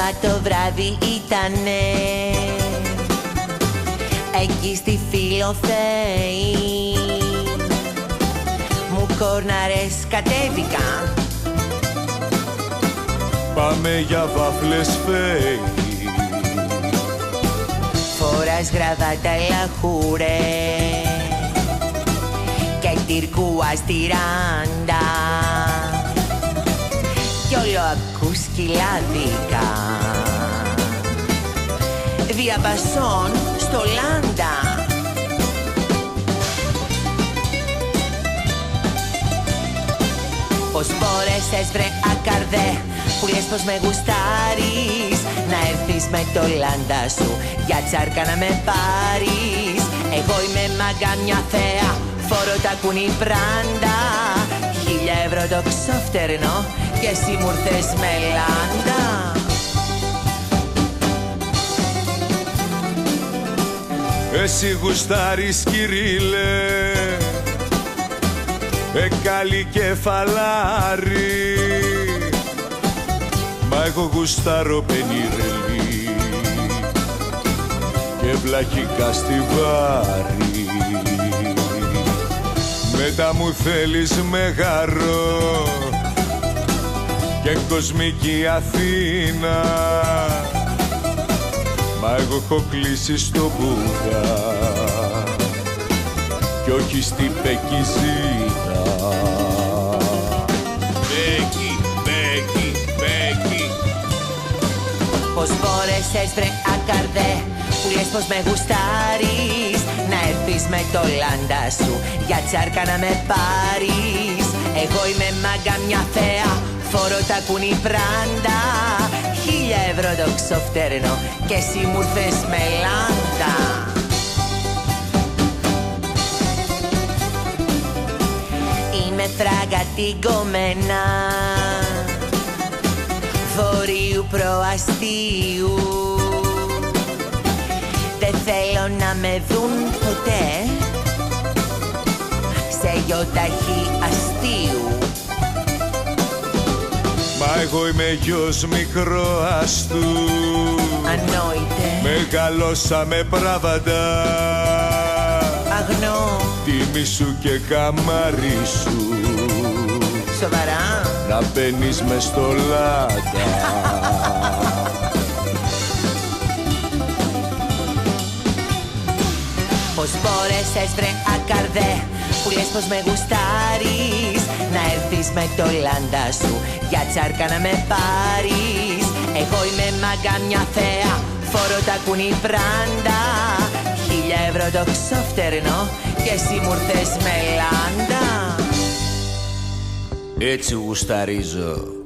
Σαββάτο βράδυ ήτανε εκεί στη Φιλοθέη. Μου κόρναρες κατέβηκα. Πάμε για βάφλες φέι. Φοράς γραβάτα λαχούρε και τυρκούα στη ράντα κι όλο ακούς κυλάδικα. Διαπασών στο Λάντα. Πως μπόρεσες βρε ακαρδέ που λες πως με γουστάρεις να έρθεις με το Λάντα σου για τσάρκα να με πάρεις. Εγώ είμαι μάγκα μια θέα, φορώ τα κουνή πράντα, 1.000 ευρώ το ξόφτερνο και εσύ μου ήρθες με Λάντα. Εσύ γουστάρεις Κυρίλε, καλή κεφαλάρι, μα εγώ γουστάρω πενιρελί και βλαχικά στιβάρι. Μετά μου θέλεις μεγαρό και κοσμική Αθήνα, μα εγώ έχω κλείσει στο Μπούδα κι όχι στην Πεκιζίνα. Μπέκι, Μπέκι, Μπέκι. Πως μπόρεσες βρε ακαρδέ που λες πως με γουστάρεις να έρθεις με το Λάντα σου για τσάρκα να με πάρεις. Εγώ είμαι μάγκα μια θέα, φορώ τα κουνή πράντα, 1.000 ευρώ το ξόφτερνο και εσύ μου ήρθες με Λάντα. Είμαι φράγκα την κομμένα βορείου προαστίου. Δεν θέλω να με δουν ποτέ σε γιοταχή αστείου. Μα εγώ είμαι γιος μικροαστού, ανόητε, μεγαλώσαμε πράβαντα, αγνώ, τίμη σου και καμάρι σου, σοβαρά, να μπαίνεις μες στο Λάντα. Πως μπόρεσες βρε ακαρδέ που λες πως με γουστάρεις να έρθεις με το Λάντα σου για τσάρκα να με πάρεις. Εγώ είμαι μάγκα μια θέα, φορώ τα κουνή πράντα, 1.000 ευρώ το ξόφτερνο και εσύ μου ήρθες με Λάντα. Έτσι γουσταρίζω.